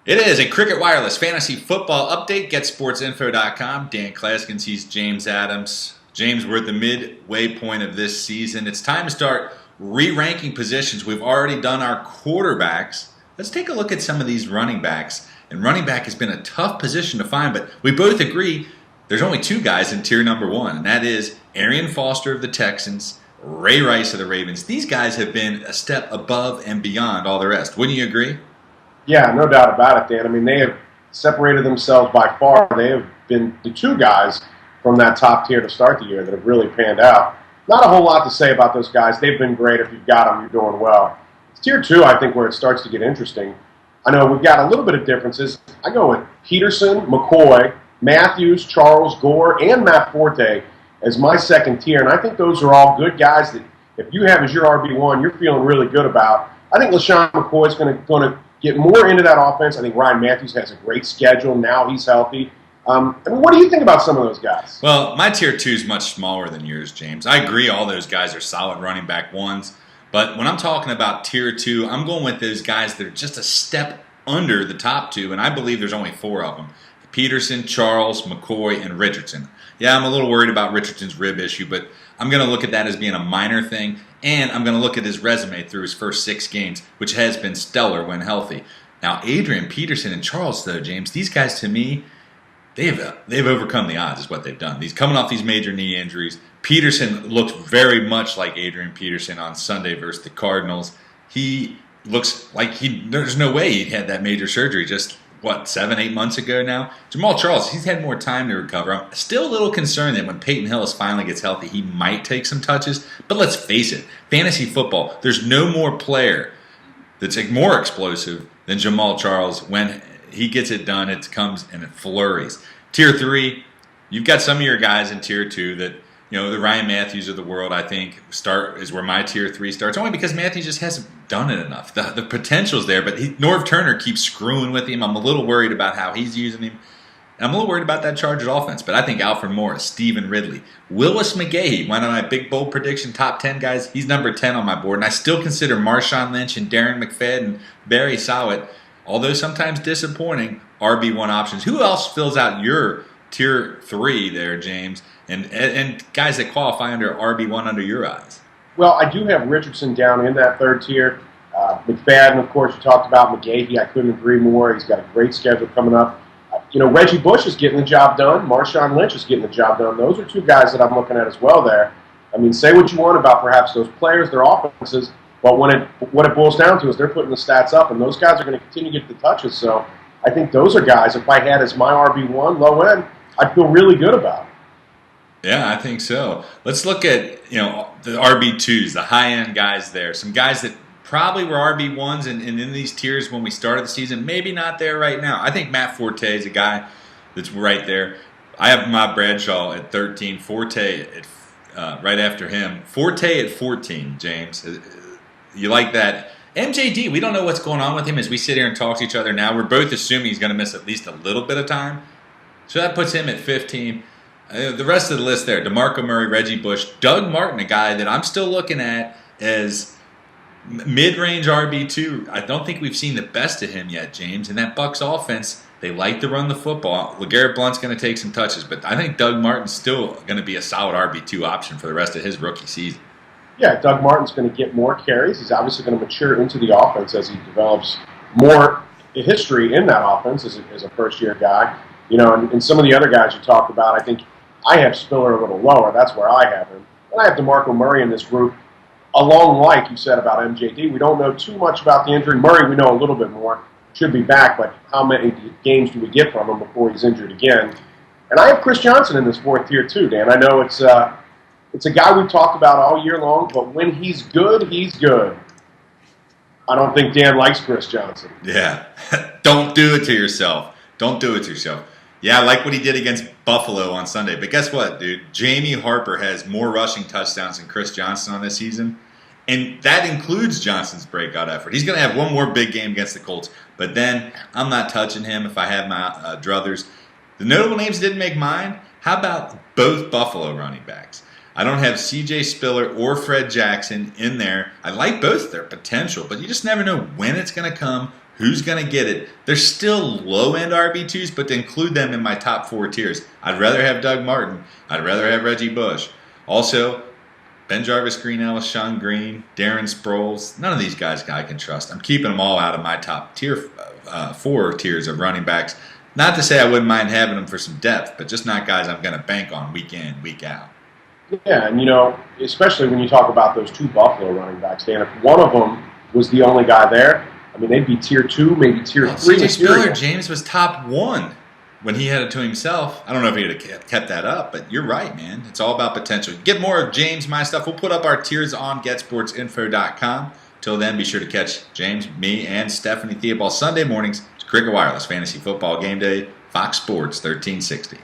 It is a Cricket Wireless Fantasy Football Update. Getsportsinfo.com. Dan Clasgens, he's James Adams. James, we're at the midway point of this season. It's time to start re-ranking positions. We've already done our quarterbacks. Let's take a look at some of these running backs. And running back has been a tough position to find, but we both agree there's only two guys in tier number one, and that is Arian Foster of the Texans, Ray Rice of the Ravens. These guys have been a step above and beyond all the rest. Wouldn't you agree? Yeah, no doubt about it, Dan. I mean, they have separated themselves by far. They have been the two guys from that top tier to start the year that have really panned out. Not a whole lot to say about those guys. They've been great. If you've got them, you're doing well. It's tier two, I think, where it starts to get interesting. I know we've got a little bit of differences. I go with Peterson, McCoy, Matthews, Charles, Gore, and Matt Forte as my second tier. And I think those are all good guys that if you have as your RB1, you're feeling really good about. I think LaShawn McCoy is going to get more into that offense. I think Ryan Matthews has a great schedule. Now he's healthy. I mean, what do you think about some of those guys? Well, my tier two is much smaller than yours, James. I agree all those guys are solid running back ones. But when I'm talking about tier two, I'm going with those guys that are just a step under the top two, and I believe there's only four of them. Peterson, Charles, McCoy, and Richardson. Yeah, I'm a little worried about Richardson's rib issue, but I'm going to look at that as being a minor thing, and I'm going to look at his resume through his first 6 games, which has been stellar when healthy. Now, Adrian Peterson and Charles, though, James, these guys, to me, they've overcome the odds is what they've done. He's coming off these major knee injuries. Peterson looked very much like Adrian Peterson on Sunday versus the Cardinals. He looks like there's no way he had that major surgery just, 7-8 months ago now? Jamal Charles, he's had more time to recover. I'm still a little concerned that when Peyton Hillis finally gets healthy, he might take some touches. But let's face it, fantasy football, there's no more player that's more explosive than Jamal Charles. When he gets it done, it comes and it flurries. Tier 3, you've got some of your guys in Tier 2 that, the Ryan Matthews of the world, I think, is where my Tier 3 starts, only because Matthews just hasn't done it enough. The potential's there, but Norv Turner keeps screwing with him. I'm a little worried about how he's using him. And I'm a little worried about that Chargers offense, but I think Alfred Morris, Stephen Ridley, Willis McGahee, one of my big bold prediction top 10 guys, he's number 10 on my board. And I still consider Marshawn Lynch and Darren McFadden very solid, although sometimes disappointing, RB1 options. Who else fills out your Tier 3 there, James? And guys that qualify under RB1 under your eyes? Well, I do have Richardson down in that third tier. McFadden, of course, you talked about. McGahee, I couldn't agree more. He's got a great schedule coming up. Reggie Bush is getting the job done. Marshawn Lynch is getting the job done. Those are two guys that I'm looking at as well there. I mean, say what you want about perhaps those players, their offenses, but what it boils down to is they're putting the stats up, and those guys are going to continue to get the touches. So I think those are guys, if I had as my RB1 low end, I'd feel really good about. Yeah, I think so. Let's look at, the RB2s, the high-end guys there. Some guys that probably were RB1s and in these tiers when we started the season, maybe not there right now. I think Matt Forte is a guy that's right there. I have my Bradshaw at 13, Forte at right after him. Forte at 14, James. You like that? MJD, we don't know what's going on with him as we sit here and talk to each other now. We're both assuming he's going to miss at least a little bit of time. So that puts him at 15. The rest of the list there, DeMarco Murray, Reggie Bush, Doug Martin, a guy that I'm still looking at as mid-range RB2. I don't think we've seen the best of him yet, James. And that Bucs offense, they like to run the football. LeGarrette Blount's going to take some touches, but I think Doug Martin's still going to be a solid RB2 option for the rest of his rookie season. Yeah, Doug Martin's going to get more carries. He's obviously going to mature into the offense as he develops more history in that offense as a first-year guy. And some of the other guys you talked about, I think I have Spiller a little lower. That's where I have him. And I have DeMarco Murray in this group, along like you said about MJD. We don't know too much about the injury. Murray, we know a little bit more. Should be back, but how many games do we get from him before he's injured again? And I have Chris Johnson in this fourth tier too, Dan. I know it's a guy we've talked about all year long, but when he's good, he's good. I don't think Dan likes Chris Johnson. Yeah. Don't do it to yourself. Don't do it to yourself. Yeah, I like what he did against Buffalo on Sunday. But guess what, dude? Jamie Harper has more rushing touchdowns than Chris Johnson on this season. And that includes Johnson's breakout effort. He's going to have one more big game against the Colts. But then I'm not touching him if I have my druthers. The notable names didn't make mine. How about both Buffalo running backs? I don't have C.J. Spiller or Fred Jackson in there. I like both their potential, but you just never know when it's going to come who's going to get it. They're still low-end RB2s, but to include them in my top 4 tiers, I'd rather have Doug Martin. I'd rather have Reggie Bush. Also, Ben Jarvis, Green Ellis, Sean Green, Darren Sproles. None of these guys I can trust. I'm keeping them all out of my top 4 tiers of running backs. Not to say I wouldn't mind having them for some depth, but just not guys I'm going to bank on week in, week out. Yeah, and especially when you talk about those 2 Buffalo running backs, Dan, if one of them was the only guy there, I mean, they'd be tier 2, maybe tier 3. C.J. Spiller, James, was top 1 when he had it to himself. I don't know if he'd have kept that up, but you're right, man. It's all about potential. Get more of James, my stuff. We'll put up our tiers on getsportsinfo.com. Till then, be sure to catch James, me, and Stephanie Theobald Sunday mornings. It's Cricket Wireless Fantasy Football Game Day, Fox Sports 1360.